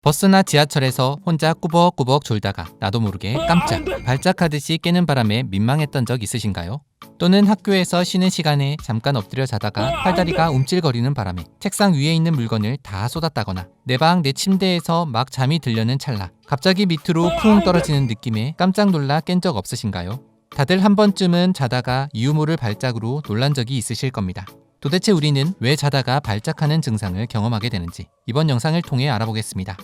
버스나 지하철에서 혼자 꾸벅꾸벅 졸다가 나도 모르게 깜짝 발작하듯이 깨는 바람에 민망했던 적 있으신가요? 또는 학교에서 쉬는 시간에 잠깐 엎드려 자다가 팔다리가 움찔거리는 바람에 책상 위에 있는 물건을 다 쏟았다거나 내 방 내 침대에서 막 잠이 들려는 찰나 갑자기 밑으로 쿵 떨어지는 느낌에 깜짝 놀라 깬 적 없으신가요? 다들 한 번쯤은 자다가 이유 모를 발작으로 놀란 적이 있으실 겁니다. 도대체 우리는 왜 자다가 발작하는 증상을 경험하게 되는지 이번 영상을 통해 알아보겠습니다.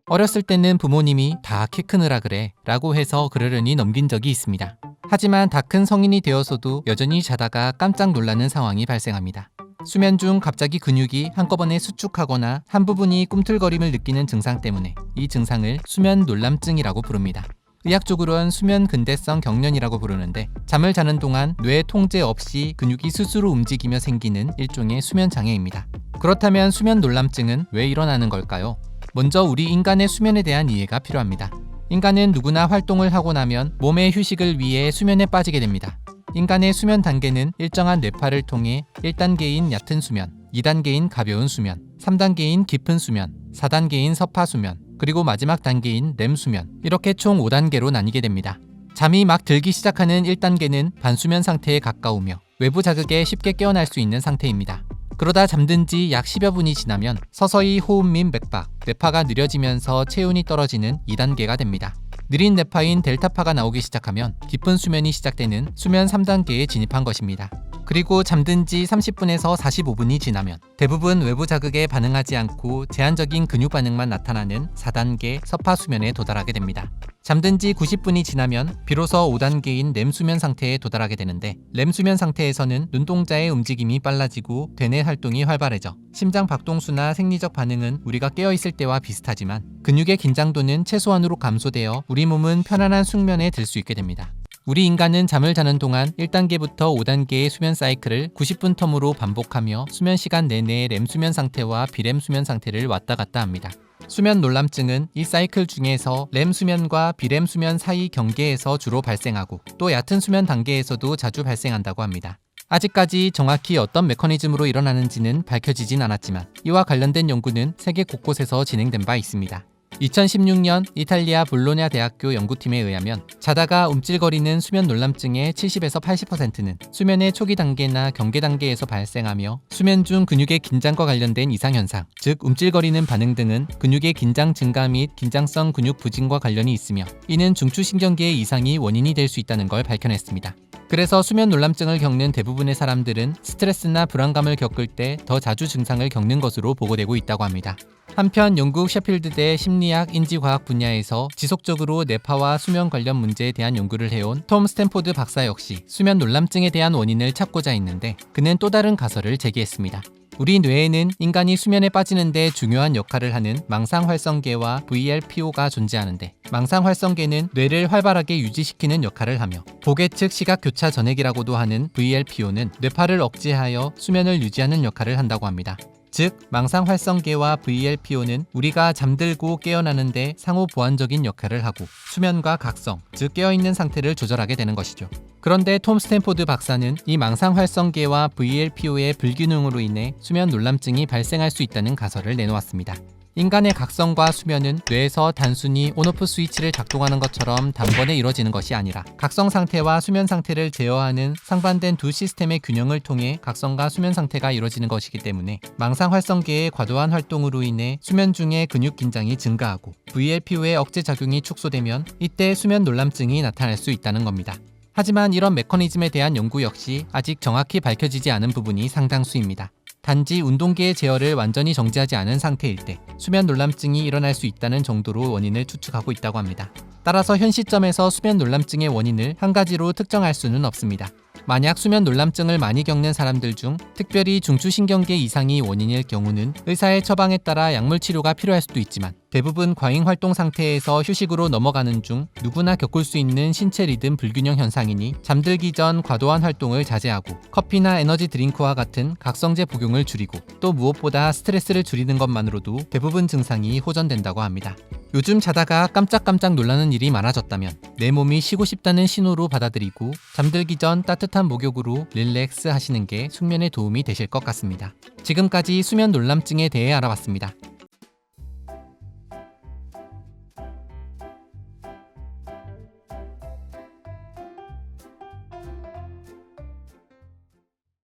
어렸을 때는 부모님이 다 키 크느라 그래 라고 해서 그러려니 넘긴 적이 있습니다. 하지만 다 큰 성인이 되어서도 여전히 자다가 깜짝 놀라는 상황이 발생합니다. 수면 중 갑자기 근육이 한꺼번에 수축하거나 한 부분이 꿈틀거림을 느끼는 증상 때문에 이 증상을 수면 놀람증이라고 부릅니다. 의학적으로는 수면 근대성 경련이라고 부르는데 잠을 자는 동안 뇌 통제 없이 근육이 스스로 움직이며 생기는 일종의 수면 장애입니다. 그렇다면 수면 놀람증은 왜 일어나는 걸까요? 먼저 우리 인간의 수면에 대한 이해가 필요합니다. 인간은 누구나 활동을 하고 나면 몸의 휴식을 위해 수면에 빠지게 됩니다. 인간의 수면 단계는 일정한 뇌파를 통해 1단계인 얕은 수면, 2단계인 가벼운 수면, 3단계인 깊은 수면, 4단계인 서파 수면, 그리고 마지막 단계인 렘 수면, 이렇게 총 5단계로 나뉘게 됩니다. 잠이 막 들기 시작하는 1단계는 반수면 상태에 가까우며 외부 자극에 쉽게 깨어날 수 있는 상태입니다. 그러다 잠든 지 약 10여 분이 지나면 서서히 호흡 및 맥박, 뇌파가 느려지면서 체온이 떨어지는 2단계가 됩니다. 느린 뇌파인 델타파가 나오기 시작하면 깊은 수면이 시작되는 수면 3단계에 진입한 것입니다. 그리고 잠든 지 30분에서 45분이 지나면 대부분 외부 자극에 반응하지 않고 제한적인 근육 반응만 나타나는 4단계 서파 수면에 도달하게 됩니다. 잠든 지 90분이 지나면 비로소 5단계인 렘 수면 상태에 도달하게 되는데 렘 수면 상태에서는 눈동자의 움직임이 빨라지고 대뇌 활동이 활발해져 심장 박동수나 생리적 반응은 우리가 깨어있을 때와 비슷하지만 근육의 긴장도는 최소한으로 감소되어 우리 몸은 편안한 숙면에 들 수 있게 됩니다. 우리 인간은 잠을 자는 동안 1단계부터 5단계의 수면 사이클을 90분 텀으로 반복하며 수면 시간 내내 렘 수면 상태와 비렘 수면 상태를 왔다 갔다 합니다. 수면 놀람증은 이 사이클 중에서 렘 수면과 비렘 수면 사이 경계에서 주로 발생하고 또 얕은 수면 단계에서도 자주 발생한다고 합니다. 아직까지 정확히 어떤 메커니즘으로 일어나는지는 밝혀지진 않았지만 이와 관련된 연구는 세계 곳곳에서 진행된 바 있습니다. 2016년 이탈리아 볼로냐 대학교 연구팀에 의하면 자다가 움찔거리는 수면 놀람증의 70에서 80%는 수면의 초기 단계나 경계 단계에서 발생하며 수면 중 근육의 긴장과 관련된 이상현상, 즉 움찔거리는 반응 등은 근육의 긴장 증가 및 긴장성 근육 부진과 관련이 있으며 이는 중추신경계의 이상이 원인이 될 수 있다는 걸 밝혀냈습니다. 그래서 수면 놀람증을 겪는 대부분의 사람들은 스트레스나 불안감을 겪을 때 더 자주 증상을 겪는 것으로 보고되고 있다고 합니다. 한편 영국 셰필드대 심리학 인지과학 분야에서 지속적으로 뇌파와 수면 관련 문제에 대한 연구를 해온 톰 스탠포드 박사 역시 수면 놀람증에 대한 원인을 찾고자 했는데 그는 또 다른 가설을 제기했습니다. 우리 뇌에는 인간이 수면에 빠지는데 중요한 역할을 하는 망상활성계와 VLPO가 존재하는데 망상활성계는 뇌를 활발하게 유지시키는 역할을 하며 보계측 시각교차 전액이라고도 하는 VLPO는 뇌파를 억제하여 수면을 유지하는 역할을 한다고 합니다. 즉, 망상활성계와 VLPO는 우리가 잠들고 깨어나는데 상호 보완적인 역할을 하고 수면과 각성, 즉 깨어있는 상태를 조절하게 되는 것이죠. 그런데 톰 스탠포드 박사는 이 망상활성계와 VLPO의 불균형으로 인해 수면 놀람증이 발생할 수 있다는 가설을 내놓았습니다. 인간의 각성과 수면은 뇌에서 단순히 온오프 스위치를 작동하는 것처럼 단번에 이루어지는 것이 아니라 각성 상태와 수면 상태를 제어하는 상반된 두 시스템의 균형을 통해 각성과 수면 상태가 이루어지는 것이기 때문에 망상활성계의 과도한 활동으로 인해 수면 중에 근육 긴장이 증가하고 VLPO의 억제 작용이 축소되면 이때 수면 놀람증이 나타날 수 있다는 겁니다. 하지만 이런 메커니즘에 대한 연구 역시 아직 정확히 밝혀지지 않은 부분이 상당수입니다. 단지 운동계의 제어를 완전히 정지하지 않은 상태일 때 수면 놀람증이 일어날 수 있다는 정도로 원인을 추측하고 있다고 합니다. 따라서 현 시점에서 수면 놀람증의 원인을 한 가지로 특정할 수는 없습니다. 만약 수면 놀람증을 많이 겪는 사람들 중 특별히 중추신경계 이상이 원인일 경우는 의사의 처방에 따라 약물 치료가 필요할 수도 있지만 대부분 과잉 활동 상태에서 휴식으로 넘어가는 중 누구나 겪을 수 있는 신체 리듬 불균형 현상이니 잠들기 전 과도한 활동을 자제하고 커피나 에너지 드링크와 같은 각성제 복용을 줄이고 또 무엇보다 스트레스를 줄이는 것만으로도 대부분 증상이 호전된다고 합니다. 요즘 자다가 깜짝깜짝 놀라는 일이 많아졌다면 내 몸이 쉬고 싶다는 신호로 받아들이고 잠들기 전 따뜻한 목욕으로 릴렉스 하시는 게 숙면에 도움이 되실 것 같습니다. 지금까지 수면 놀람증에 대해 알아봤습니다.